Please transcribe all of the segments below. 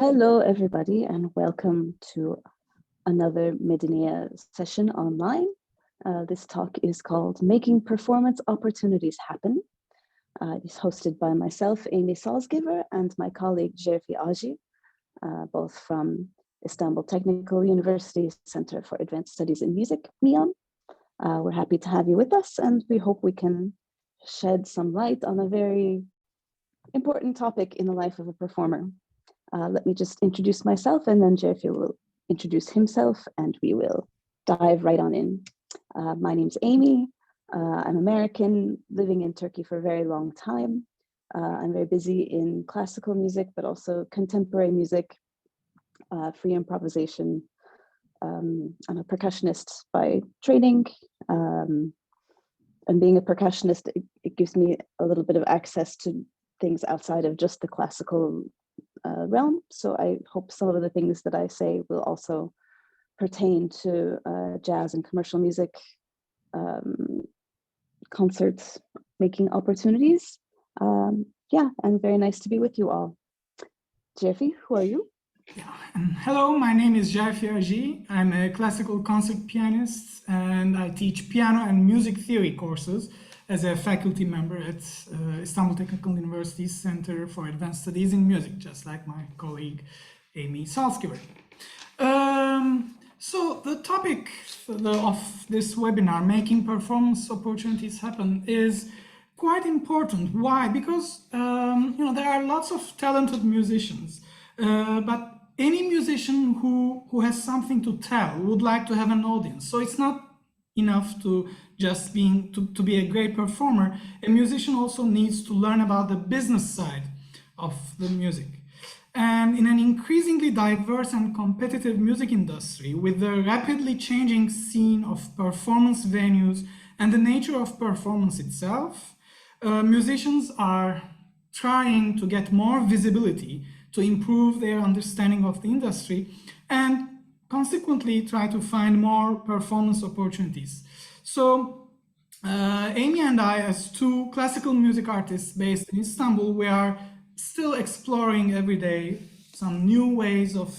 Hello, everybody, and welcome to another Medinea session online. This talk is called Making Performance Opportunities Happen. It's hosted by myself, Amy Salsgiver, and my colleague, Jerfi, both from Istanbul Technical University Center for Advanced Studies in Music, MIAM. We're happy to have you with us, and we hope we can shed some light on a very important topic in the life of a performer. Let me just introduce myself, and then Jerfi will introduce himself, and we will dive right on in. My name's Amy. I'm American, living in Turkey for a very long time. I'm very busy in classical music, but also contemporary music, free improvisation. I'm a percussionist by training. And being a percussionist, it gives me a little bit of access to things outside of just the classical realm. So I hope some of the things that I say will also pertain to jazz and commercial music, concerts, making opportunities. Yeah, and very nice to be with you all. Jerfi, who are you? Yeah. Hello, my name is Jerfi. I'm a classical concert pianist, and I teach piano and music theory courses as a faculty member at Istanbul Technical University's Center for Advanced Studies in Music, just like my colleague Amy Salsgiver. So the topic of this webinar, Making Performance Opportunities Happen, is quite important. Why? Because there are lots of talented musicians, but any musician who has something to tell would like to have an audience. So it's not enough to just to be a great performer. A musician also needs to learn about the business side of the music. And in an increasingly diverse and competitive music industry, with the rapidly changing scene of performance venues and the nature of performance itself, musicians are trying to get more visibility to improve their understanding of the industry and consequently try to find more performance opportunities. So Amy and I, as two classical music artists based in Istanbul, we are still exploring every day some new ways of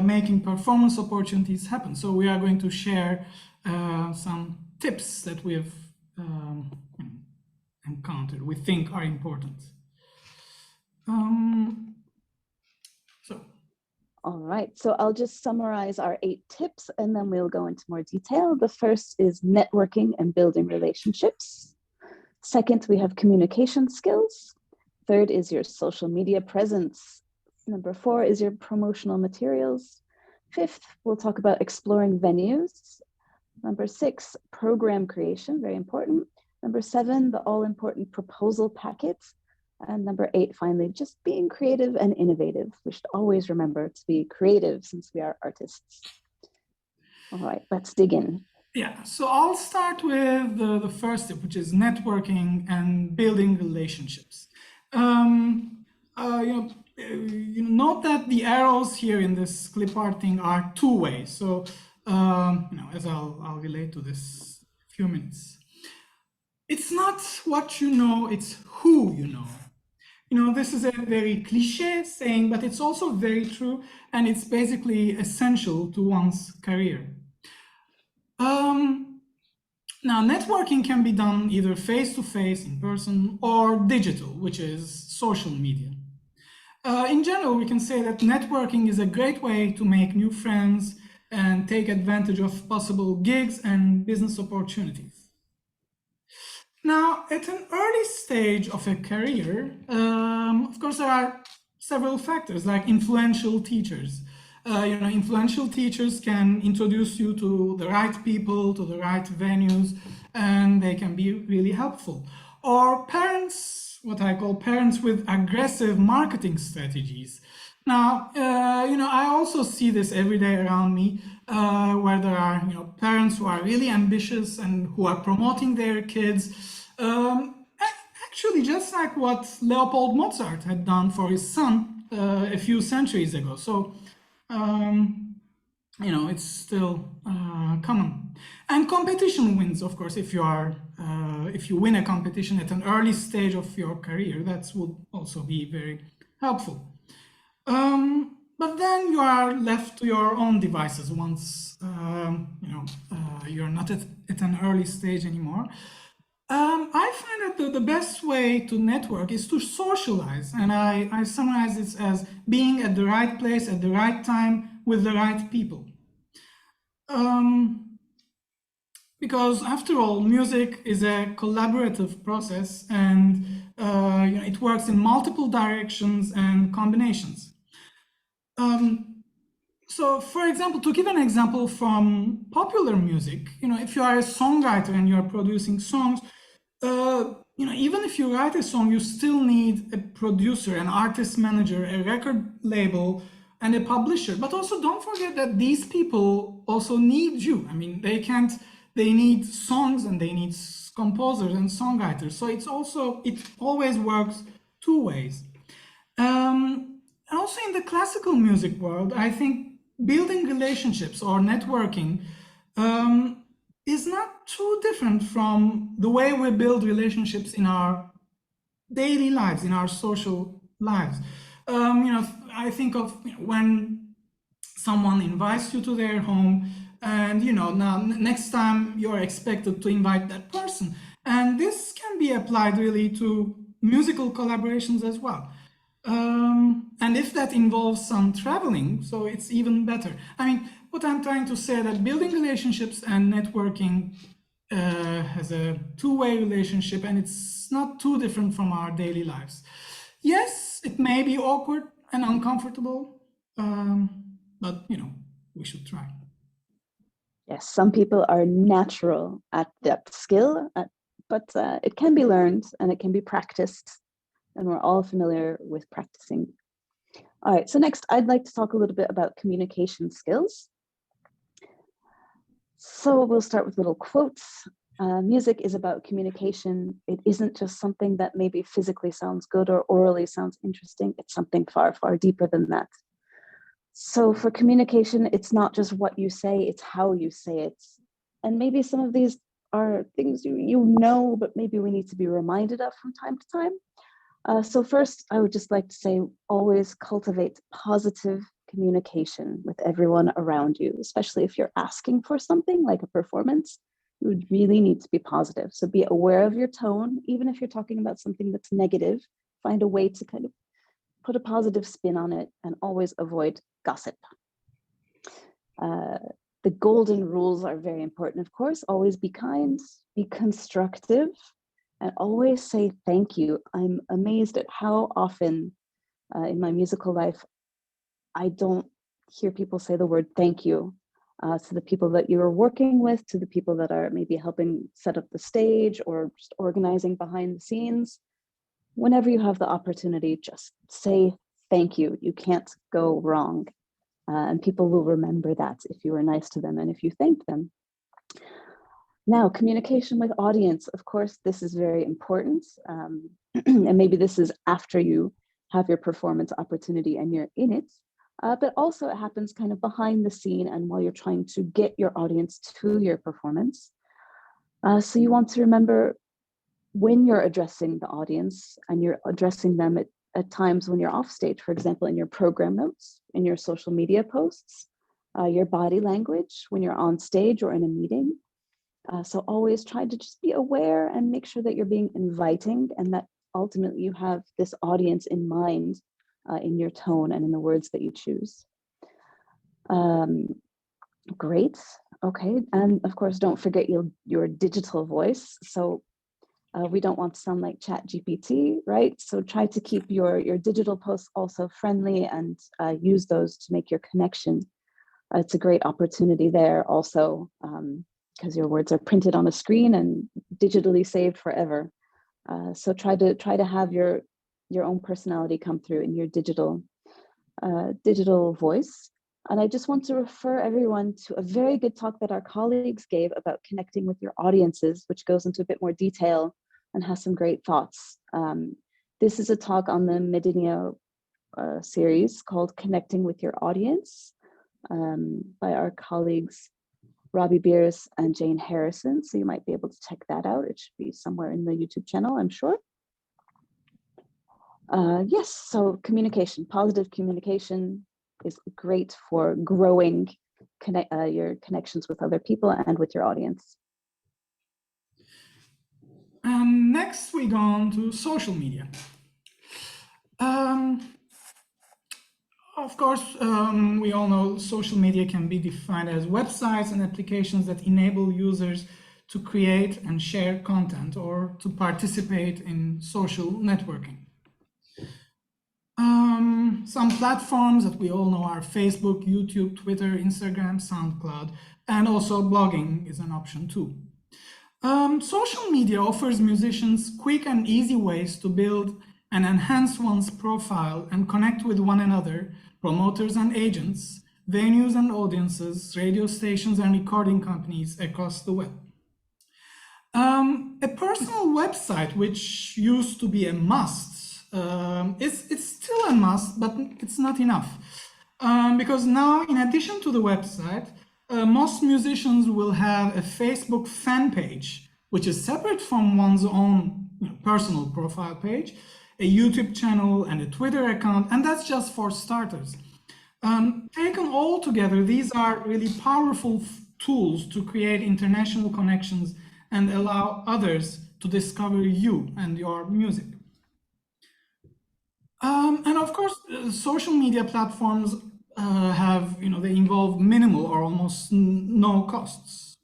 making performance opportunities happen. So we are going to share some tips that we have encountered, we think are important. All right, so I'll just summarize our 8 tips and then we'll go into more detail. The first is networking and building relationships. Second, we have communication skills. Third is your social media presence. Number 4 is your promotional materials. Fifth, we'll talk about exploring venues. Number 6, program creation, very important. Number 7, the all-important proposal packet. And number 8, finally, just being creative and innovative. We should always remember to be creative since we are artists. All right, let's dig in. Yeah, so I'll start with the first tip, which is networking and building relationships. Note that the arrows here in this clip art thing are two-way. So, as I'll relate to this in a few minutes. It's not what you know, it's who you know. This is a very cliche saying, but it's also very true, and it's basically essential to one's career. Now, networking can be done either face-to-face, in person, or digital, which is social media. In general, we can say that networking is a great way to make new friends and take advantage of possible gigs and business opportunities. Now, at an early stage of a career, of course, there are several factors like influential teachers. Influential teachers can introduce you to the right people, to the right venues, and they can be really helpful. Or parents, what I call parents with aggressive marketing strategies. Now, I also see this every day around me, where there are, parents who are really ambitious and who are promoting their kids. Actually, just like what Leopold Mozart had done for his son a few centuries ago. So, it's still common. And competition wins, of course, if you win a competition at an early stage of your career, that would also be very helpful. But then you are left to your own devices once you're not at an early stage anymore. I find that the best way to network is to socialize, and I summarize it as being at the right place at the right time with the right people. Because after all, music is a collaborative process, and it works in multiple directions and combinations. So, for example, to give an example from popular music, if you are a songwriter and you are producing songs, even if you write a song, you still need a producer, an artist manager, a record label, and a publisher. But also don't forget that these people also need you. I mean, they need songs and they need composers and songwriters. So it always works two ways. And also in the classical music world, I think building relationships or networking is not too different from the way we build relationships in our daily lives, in our social lives. I think of when someone invites you to their home, and now next time you're expected to invite that person. And this can be applied really to musical collaborations as well. And if that involves some traveling, so it's even better. I mean, what I'm trying to say that building relationships and networking has a two-way relationship, and it's not too different from our daily lives. Yes, it may be awkward and uncomfortable, but we should try. Yes, some people are natural at that skill, but it can be learned and it can be practiced, and we're all familiar with practicing. All right, so next I'd like to talk a little bit about communication skills. So we'll start with little quotes. Music is about communication. It isn't just something that maybe physically sounds good or orally sounds interesting. It's something far, far deeper than that. So for communication, it's not just what you say, it's how you say it. And maybe some of these are things you know, but maybe we need to be reminded of from time to time. So first, I would just like to say, always cultivate positive communication with everyone around you, especially if you're asking for something like a performance. You would really need to be positive. So be aware of your tone, even if you're talking about something that's negative, find a way to kind of put a positive spin on it, and always avoid gossip. The golden rules are very important, of course. Always be kind, be constructive, and always say thank you. I'm amazed at how often in my musical life, I don't hear people say the word thank you to the people that you are working with, to the people that are maybe helping set up the stage or just organizing behind the scenes. Whenever you have the opportunity, just say thank you. You can't go wrong. And people will remember that if you are nice to them and if you thank them. Now, communication with audience, of course, this is very important. And maybe this is after you have your performance opportunity and you're in it. But also it happens kind of behind the scene and while you're trying to get your audience to your performance. So you want to remember when you're addressing the audience, and you're addressing them at times when you're off stage, for example, in your program notes, in your social media posts, your body language when you're on stage or in a meeting. So always try to just be aware and make sure that you're being inviting, and that ultimately you have this audience in mind in your tone and in the words that you choose. Great. Okay. And of course, don't forget your digital voice. So we don't want to sound like ChatGPT, right? So try to keep your digital posts also friendly, and use those to make your connection. It's a great opportunity there also, because your words are printed on a screen and digitally saved forever. So try to have your own personality come through in your digital voice. And I just want to refer everyone to a very good talk that our colleagues gave about connecting with your audiences, which goes into a bit more detail and has some great thoughts. This is a talk on the Medinea series called Connecting with Your Audience, by our colleagues Robbie Beers and Jane Harrison. So you might be able to check that out. It should be somewhere in the YouTube channel, I'm sure. Yes, so communication, positive communication is great for growing your connections with other people and with your audience. And next we go on to social media. Of course, we all know social media can be defined as websites and applications that enable users to create and share content or to participate in social networking. Some platforms that we all know are Facebook, YouTube, Twitter, Instagram, SoundCloud, and also blogging is an option too. Social media offers musicians quick and easy ways to build and enhance one's profile and connect with one another, promoters and agents, venues and audiences, radio stations and recording companies across the web. A personal website, which used to be a must, it's still a must, but it's not enough. Because now, in addition to the website, most musicians will have a Facebook fan page, which is separate from one's own personal profile page, a YouTube channel, and a Twitter account, and that's just for starters. Taken all together, these are really powerful tools to create international connections and allow others to discover you and your music. And of course, social media platforms they involve minimal or almost no costs.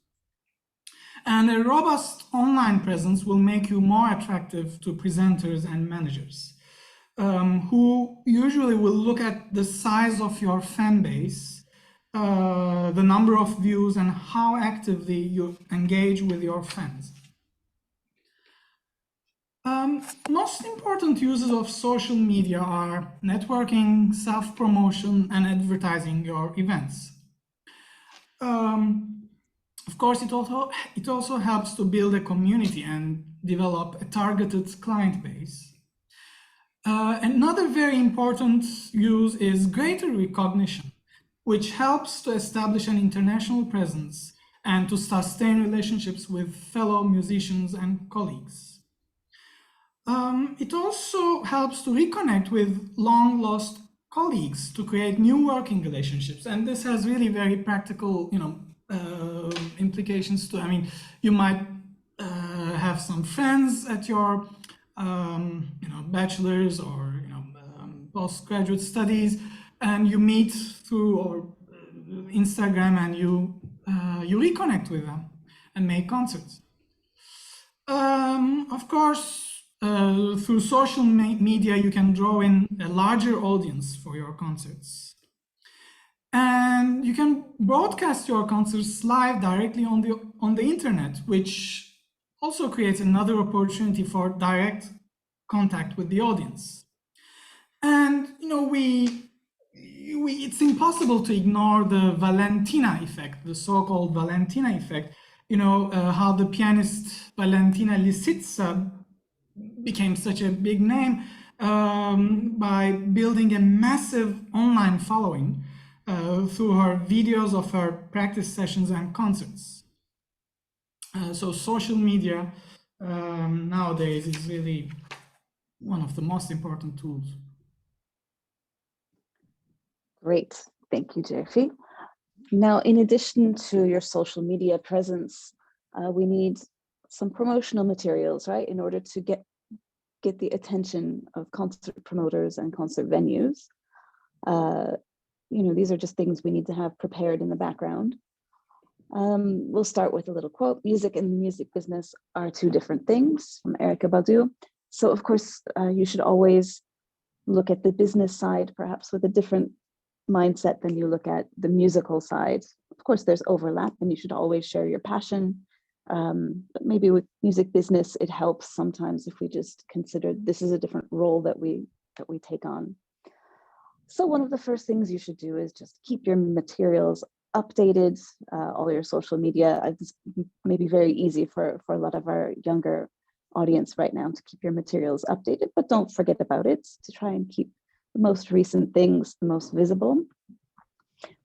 And a robust online presence will make you more attractive to presenters and managers, who usually will look at the size of your fan base, the number of views, and how actively you engage with your fans. Most important uses of social media are networking, self-promotion, and advertising your events. Of course, it also helps to build a community and develop a targeted client base. Another very important use is greater recognition, which helps to establish an international presence and to sustain relationships with fellow musicians and colleagues. It also helps to reconnect with long-lost colleagues to create new working relationships, and this has really very practical, implications too. I mean, you might have some friends at your, bachelor's or postgraduate studies, and you meet through Instagram, and you reconnect with them and make concerts. Of course. Through social media, you can draw in a larger audience for your concerts. And you can broadcast your concerts live directly on the internet, which also creates another opportunity for direct contact with the audience. And, it's impossible to ignore the Valentina effect, the so-called Valentina effect. How the pianist Valentina Lisitsa became such a big name by building a massive online following through her videos of her practice sessions and concerts. So social media nowadays is really one of the most important tools. Great, thank you, Jerfi. Now, in addition to your social media presence, we need some promotional materials, right, in order to get the attention of concert promoters and concert venues. These are just things we need to have prepared in the background. We'll start with a little quote. Music and the music business are two different things, from Erika Badu. So of course, you should always look at the business side, perhaps with a different mindset than you look at the musical side. Of course, there's overlap, and you should always share your passion. But maybe with music business, it helps sometimes if we just consider this is a different role that we take on. So one of the first things you should do is just keep your materials updated, all your social media. This may be very easy for a lot of our younger audience right now to keep your materials updated, but don't forget about it, to try and keep the most recent things the most visible.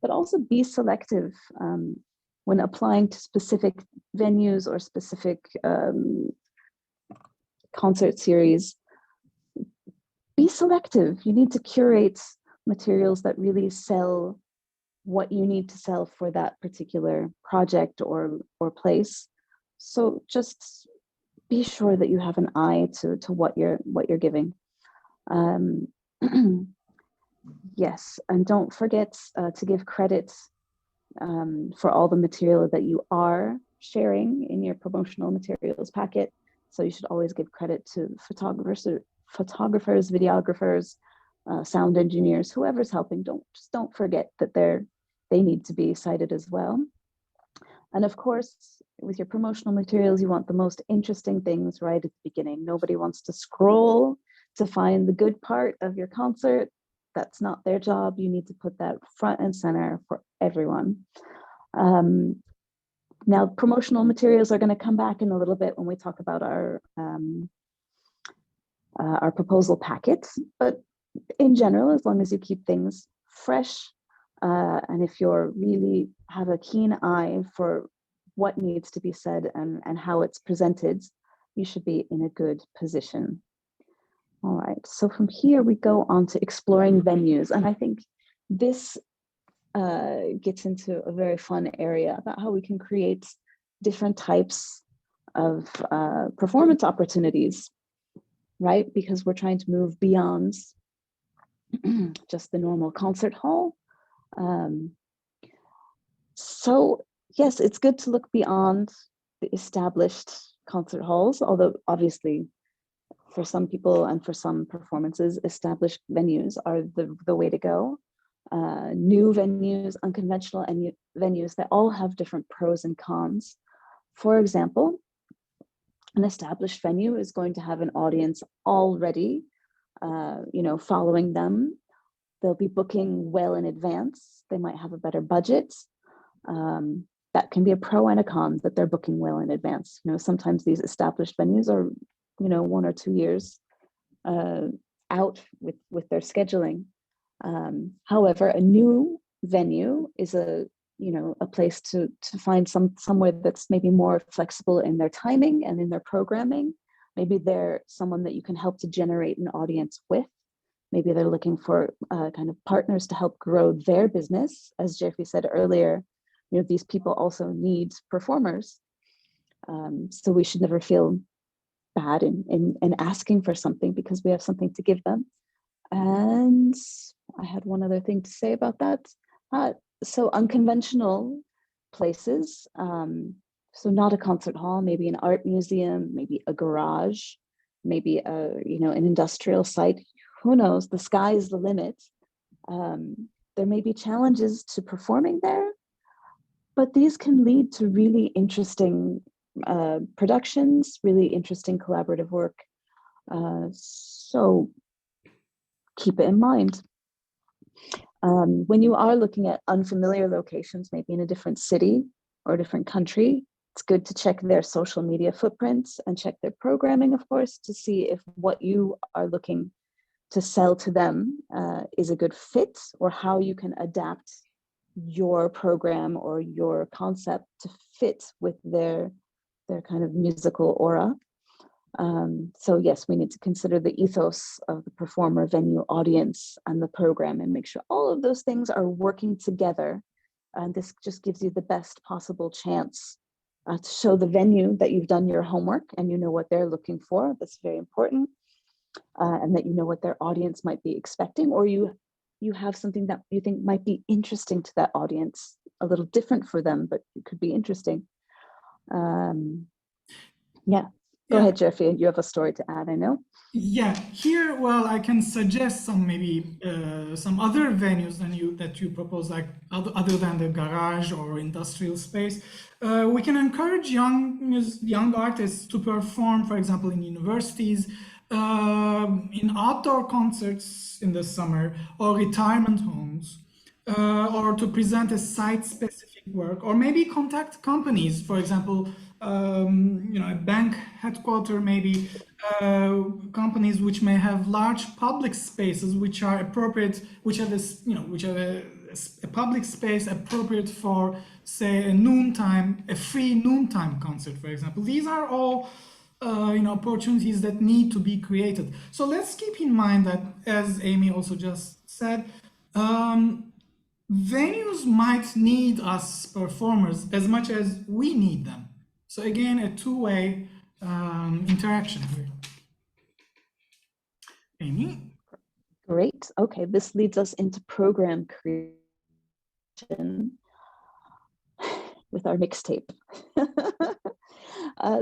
But also be selective when applying to specific venues or specific concert series. Be be selective. You need to curate materials that really sell what you need to sell for that particular project or place. So just be sure that you have an eye to what you're giving. Yes, and don't forget to give credit for all the material that you are sharing in your promotional materials packet. So you should always give credit to photographers, videographers, sound engineers, whoever's helping. Don't forget that they need to be cited as well. And of course, with your promotional materials, you want the most interesting things right at the beginning. Nobody wants to scroll to find the good part of your concert. That's not their job. You need to put that front and center for everyone. Now, promotional materials are going to come back in a little bit when we talk about our proposal packets. But in general, as long as you keep things fresh, and if you're really have a keen eye for what needs to be said and how it's presented, you should be in a good position. All right, so from here we go on to exploring venues. And I think this gets into a very fun area about how we can create different types of performance opportunities, right? Because we're trying to move beyond just the normal concert hall. So yes, it's good to look beyond the established concert halls, although obviously for some people and for some performances, established venues are the way to go. New venues, unconventional venues, they all have different pros and cons. For example, an established venue is going to have an audience already, following them. They'll be booking well in advance. They might have a better budget. That can be a pro and a con that they're booking well in advance. Sometimes these established venues are, 1 or 2 years out with their scheduling. However, a new venue is a place to find somewhere that's maybe more flexible in their timing and in their programming. Maybe they're someone that you can help to generate an audience with. Maybe they're looking for kind of partners to help grow their business. As Jerfi said earlier, these people also need performers. So we should never feel bad in asking for something because we have something to give them. And I had one other thing to say about that. So unconventional places, so not a concert hall, maybe an art museum, maybe a garage, maybe an industrial site. Who knows? The sky is the limit. There may be challenges to performing there, but these can lead to really interesting productions, really interesting collaborative work. So keep it in mind. When you are looking at unfamiliar locations, maybe in a different city or a different country, it's good to check their social media footprints and check their programming, of course, to see if what you are looking to sell to them is a good fit, or how you can adapt your program or your concept to fit with their kind of musical aura. So yes, we need to consider the ethos of the performer, venue, audience, and the program, and make sure all of those things are working together. And this just gives you the best possible chance to show the venue that you've done your homework and you know what they're looking for. That's very important. And that you know what their audience might be expecting, or you have something that you think might be interesting to that audience, a little different for them, but it could be interesting. Go ahead, Jerfi. You have a story to add, I know. Yeah, here, well, I can suggest some other venues that you propose, like other than the garage or industrial space. We can encourage young artists to perform, for example, in universities, in outdoor concerts in the summer, or retirement homes, or to present a site-specific work, or maybe contact companies, for example, a bank headquarter, maybe companies which may have large public spaces which are appropriate, which have a public space appropriate for, say, a free noontime concert, for example. These are all opportunities that need to be created. So let's keep in mind that, as Amy also just said, venues might need us performers as much as we need them. So again, a two-way interaction here. Amy? Great. Okay, this leads us into program creation with our mixtape.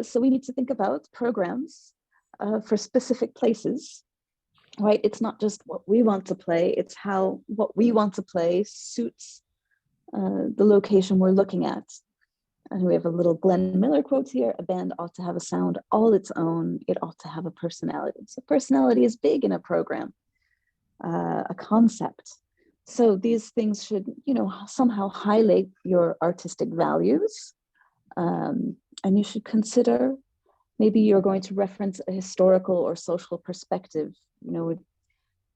So we need to think about programs for specific places, right? It's not just what we want to play, it's how what we want to play suits the location we're looking at. And we have a little Glenn Miller quote here: a band ought to have a sound all its own, it ought to have a personality. So personality is big in a program, a concept. So these things should, somehow highlight your artistic values. And you should consider, maybe you're going to reference a historical or social perspective, with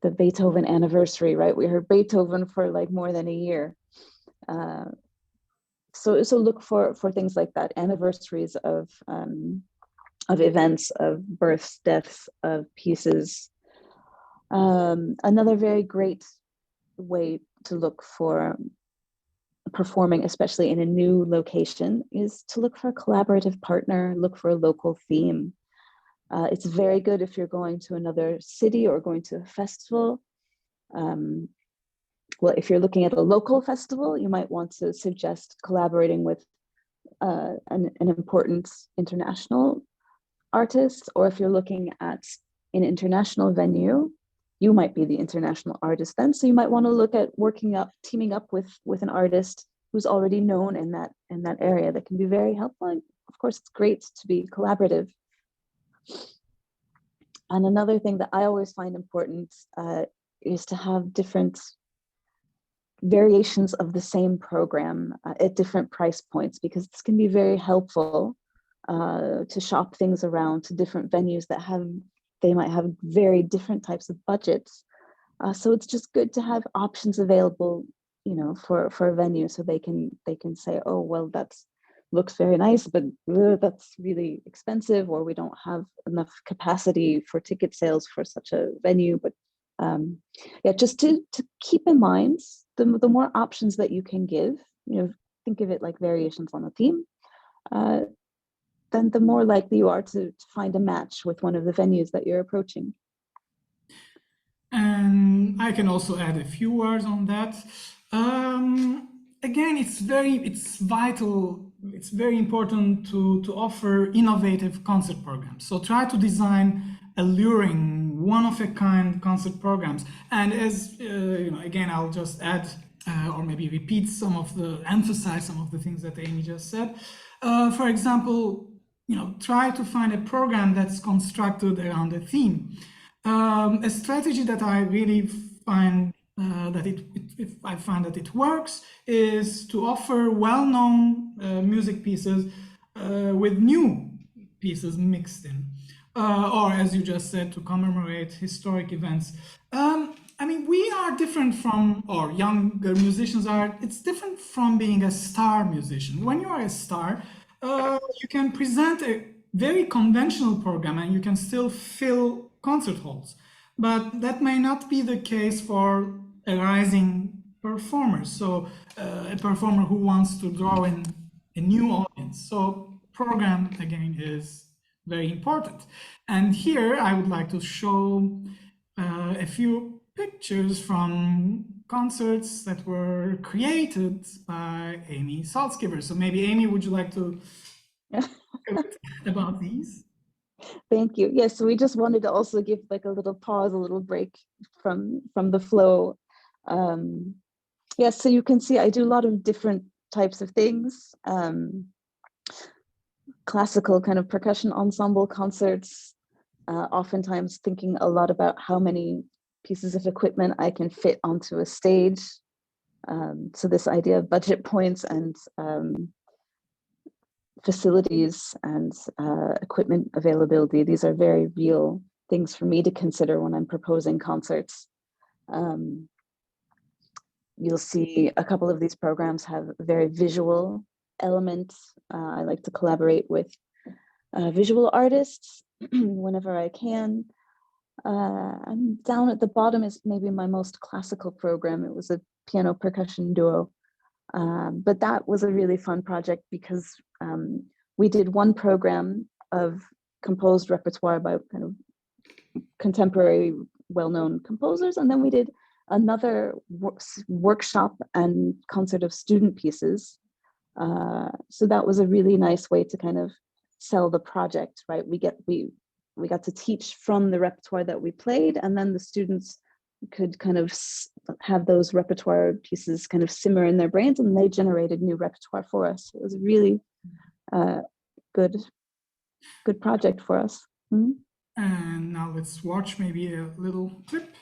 the Beethoven anniversary, right? We heard Beethoven for like more than a year. So look for things like that, anniversaries of events, of births, deaths, of pieces. Another very great way to look for performing, especially in a new location, is to look for a collaborative partner, look for a local theme. It's very good if you're going to another city or going to a festival. Well, if you're looking at a local festival, you might want to suggest collaborating with an important international artist, or if you're looking at an international venue, you might be the international artist then. So you might want to look at teaming up with an artist who's already known in that area. That can be very helpful. And of course, it's great to be collaborative. And another thing that I always find important is to have different variations of the same program at different price points, because this can be very helpful to shop things around to different venues that they might have very different types of budgets. So it's just good to have options available, for a venue, so they can say, oh, well, looks very nice, but that's really expensive, or we don't have enough capacity for ticket sales for such a venue. But just to keep in mind, the more options that you can give, think of it like variations on a theme, then the more likely you are to find a match with one of the venues that you're approaching. And I can also add a few words on that. Again, it's vital, it's very important to offer innovative concert programs. So try to design alluring, one-of-a-kind concert programs. And as, again, I'll just add or maybe emphasize some of the things that Amy just said. For example, try to find a program that's constructed around a theme. A strategy that I really find that it works is to offer well-known music pieces with new pieces mixed in, or as you just said, to commemorate historic events. We are different from, or younger musicians are, it's different from being a star musician. When you are a star, you can present a very conventional program and you can still fill concert halls. But that may not be the case for a rising performer. So a performer who wants to draw in a new audience. So program, again, is very important. And here I would like to show a few pictures from concerts that were created by Amy Salsgiver. So maybe Amy, would you like to about these? Thank you. Yes, so we just wanted to also give like a little pause, a little break from the flow. Yes, so you can see I do a lot of different types of things. Classical kind of percussion ensemble concerts, oftentimes thinking a lot about how many pieces of equipment I can fit onto a stage. So this idea of budget points and facilities and equipment availability, these are very real things for me to consider when I'm proposing concerts. You'll see a couple of these programs have very visual elements. I like to collaborate with visual artists whenever I can. And down at the bottom is maybe my most classical program. It was a piano percussion duo. But that was a really fun project because we did one program of composed repertoire by kind of contemporary well-known composers, and then we did another workshop and concert of student pieces. So that was a really nice way to kind of sell the project, right? We got to teach from the repertoire that we played, and then the students could kind of have those repertoire pieces kind of simmer in their brains, and they generated new repertoire for us. It was a really good project for us. Mm-hmm. And now let's watch maybe a little clip.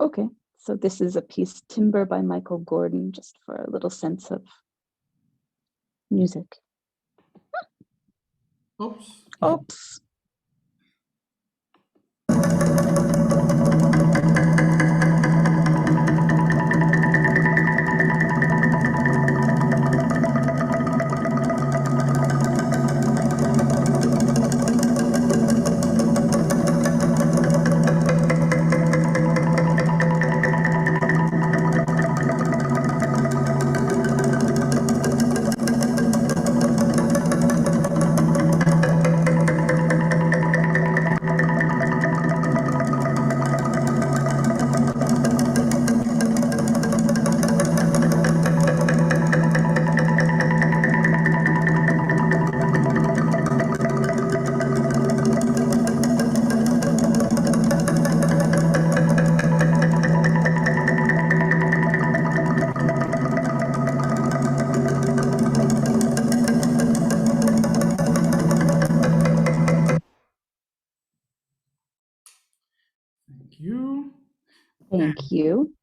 Okay, so this is a piece, Timber by Michael Gordon, just for a little sense of music. Oops. Oops. Thank you.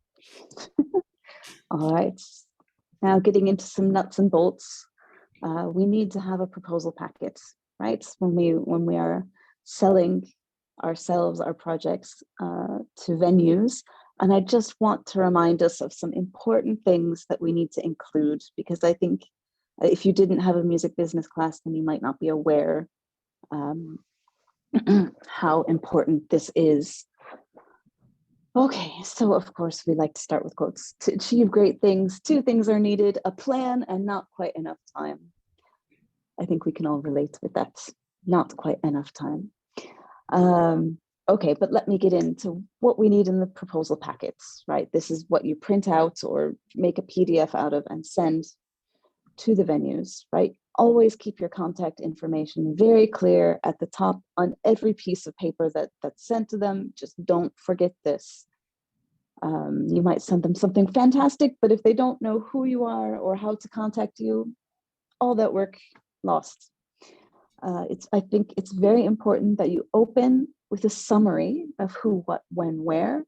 All right, now getting into some nuts and bolts. We need to have a proposal packet, right? When we are selling ourselves, our projects to venues. And I just want to remind us of some important things that we need to include, because I think if you didn't have a music business class, then you might not be aware how important this is. Okay, so of course we like to start with quotes. To achieve great things, two things are needed: a plan and not quite enough time. I think we can all relate with that. Not quite enough time. Okay, but let me get into what we need in the proposal packets, right? This is what you print out or make a PDF out of and send to the venues, right? Always keep your contact information very clear at the top on every piece of paper that's sent to them. Just don't forget this. You might send them something fantastic, but if they don't know who you are or how to contact you, all that work lost. I think it's very important that you open with a summary of who, what, when, where,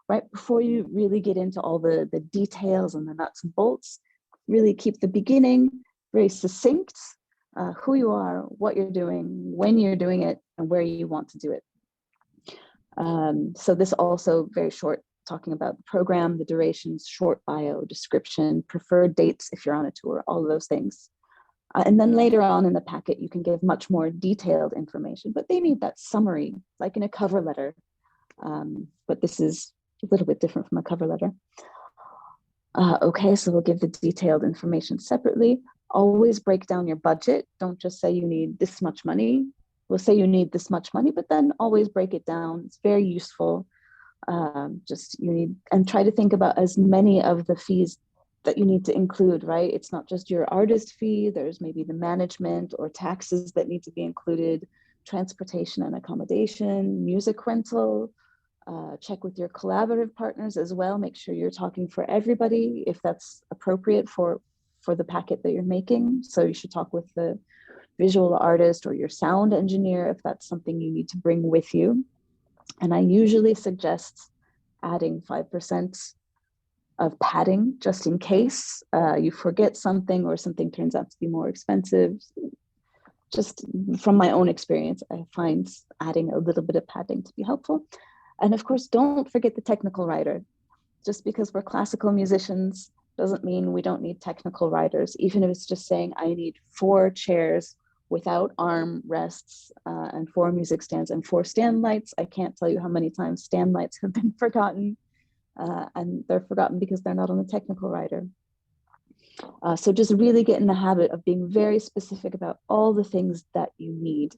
right? Before you really get into all the details and the nuts and bolts. Really keep the beginning very succinct, who you are, what you're doing, when you're doing it, and where you want to do it. So this also very short, talking about the program, the durations, short bio, description, preferred dates if you're on a tour, all of those things. And then later on in the packet, you can give much more detailed information, but they need that summary, like in a cover letter. But this is a little bit different from a cover letter. Okay, so we'll give the detailed information separately. Always break down your budget. Don't just say you need this much money. We'll say you need this much money, but then always break it down. It's very useful. And try to think about as many of the fees that you need to include, right? It's not just your artist fee. There's maybe the management or taxes that need to be included, transportation and accommodation, music rental. Check with your collaborative partners as well. Make sure you're talking for everybody if that's appropriate for the packet that you're making. So you should talk with the visual artist or your sound engineer if that's something you need to bring with you. And I usually suggest adding 5% of padding just in case you forget something or something turns out to be more expensive. Just from my own experience, I find adding a little bit of padding to be helpful. And of course, don't forget the technical writer. Just because we're classical musicians doesn't mean we don't need technical writers. Even if it's just saying, I need 4 chairs without arm rests and 4 music stands and 4 stand lights. I can't tell you how many times stand lights have been forgotten, and they're forgotten because they're not on the technical rider. So just really get in the habit of being very specific about all the things that you need.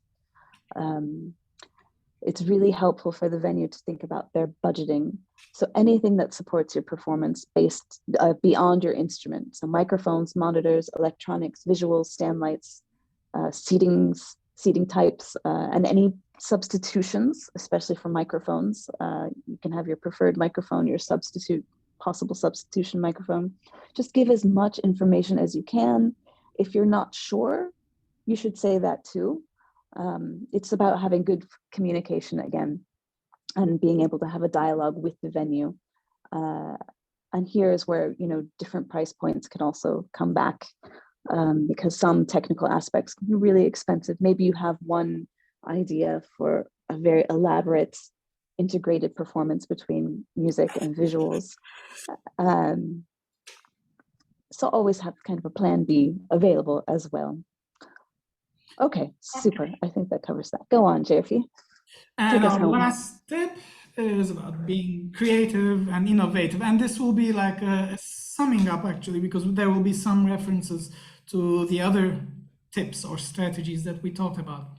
It's really helpful for the venue to think about their budgeting. So anything that supports your performance based beyond your instrument. So microphones, monitors, electronics, visuals, stand lights, seating types, and any substitutions, especially for microphones. You can have your preferred microphone, your possible substitution microphone. Just give as much information as you can. If you're not sure, you should say that too. It's about having good communication again and being able to have a dialogue with the venue. And here is where, different price points can also come back, because some technical aspects can be really expensive. Maybe you have one idea for a very elaborate integrated performance between music and visuals. So always have kind of a plan B available as well. Okay, super. I think that covers that. Go on, Jerfi. And our last tip is about being creative and innovative. And this will be like a summing up, actually, because there will be some references to the other tips or strategies that we talked about.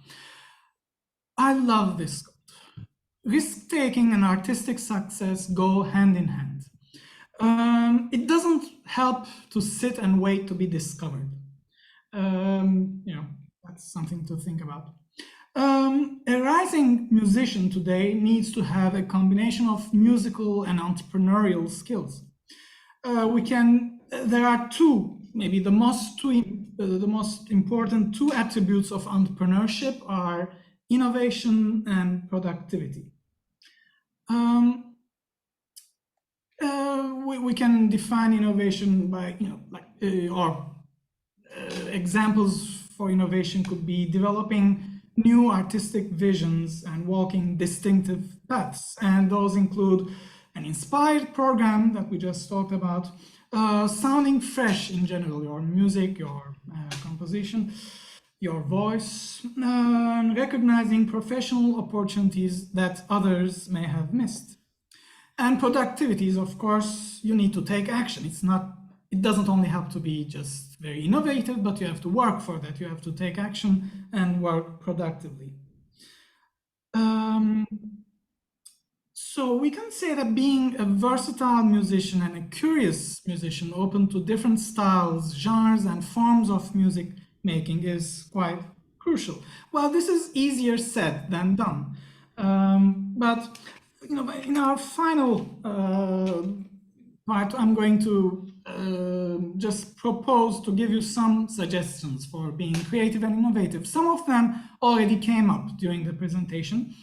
I love this. Risk-taking and artistic success go hand in hand. It doesn't help to sit and wait to be discovered. That's something to think about. A rising musician today needs to have a combination of musical and entrepreneurial skills. There are maybe the most important two attributes of entrepreneurship are innovation and productivity. We can define innovation by, examples for innovation could be developing new artistic visions and walking distinctive paths. And those include an inspired program that we just talked about, sounding fresh in general, your music, your composition, your voice, recognizing professional opportunities that others may have missed. And productivity is, of course, you need to take action. It doesn't only have to be just very innovative, but you have to work for that. You have to take action and work productively. So we can say that being a versatile musician and a curious musician, open to different styles, genres, and forms of music making is quite crucial. Well, this is easier said than done. But in our final part, I'm going to just propose to give you some suggestions for being creative and innovative. Some of them already came up during the presentation.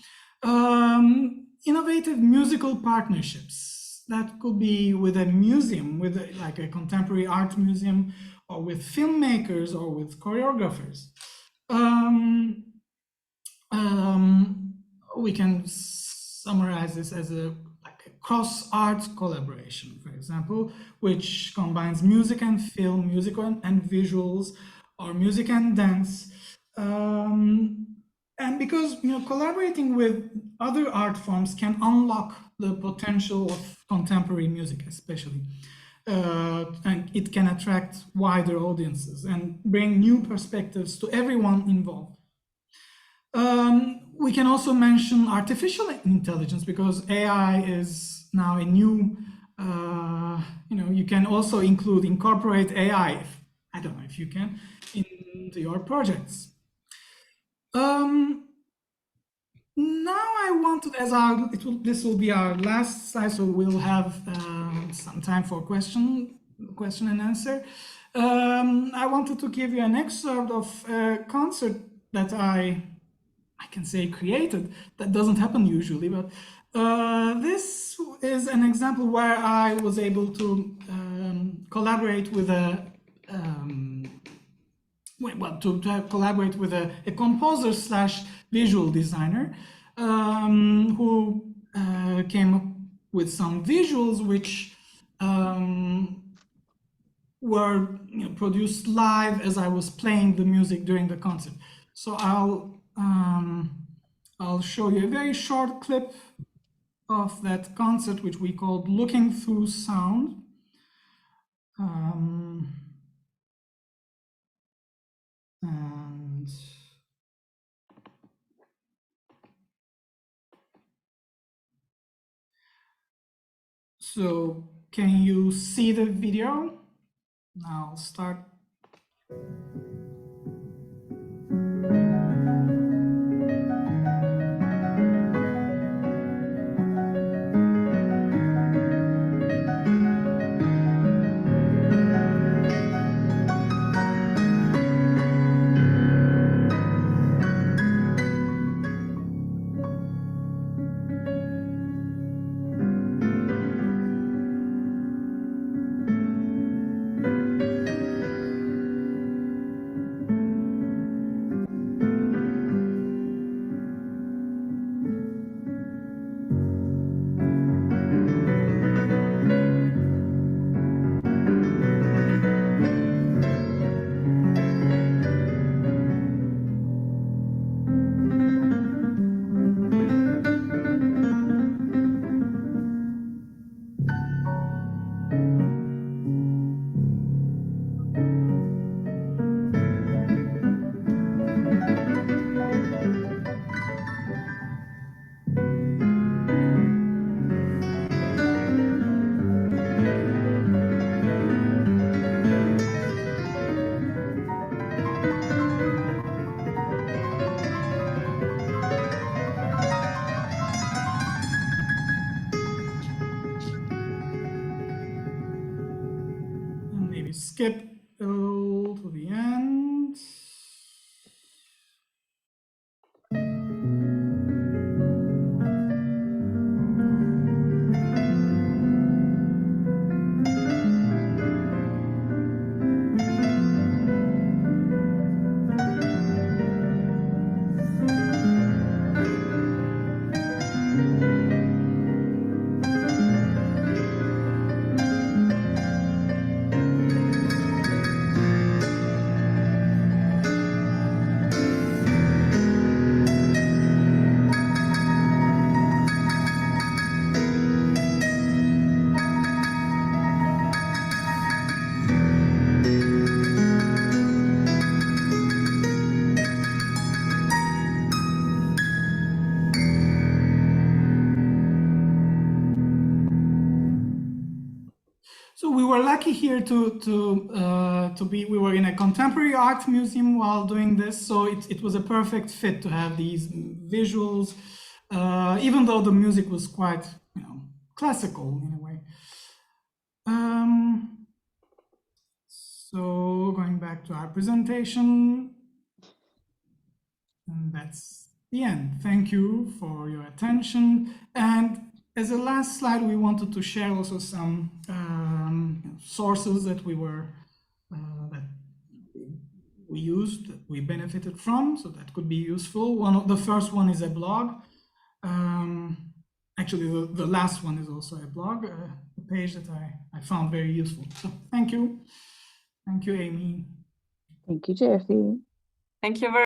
Innovative musical partnerships. That could be with a museum, like a contemporary art museum, or with filmmakers, or with choreographers. We can summarize this as a cross-art collaboration, for example, which combines music and film, music and visuals, or music and dance. And because collaborating with other art forms can unlock the potential of contemporary music, especially, and it can attract wider audiences and bring new perspectives to everyone involved. We can also mention artificial intelligence, because AI is now a new, you can also incorporate AI, I don't know if you can, into your projects. Now I wanted, this will be our last slide, so we'll have some time for question and answer. I wanted to give you an excerpt of a concert that I can say created. That doesn't happen usually, but this is an example where I was able to collaborate with a collaborate with a composer / visual designer who came up with some visuals which were produced live as I was playing the music during the concert. So I'll show you a very short clip of that concert, which we called Looking Through Sound. And so can you see the video? Now I'll start. Skip a little to the end. So we were lucky here we were in a contemporary art museum while doing this, so it was a perfect fit to have these visuals, even though the music was quite, classical in a way. So going back to our presentation, and that's the end. Thank you for your attention. And as a last slide, we wanted to share also some sources that we used, that we benefited from, so that could be useful. The first one is a blog. Actually, the last one is also a blog, a page that I found very useful. So thank you. Thank you, Amy. Thank you, Jerfi. Thank you very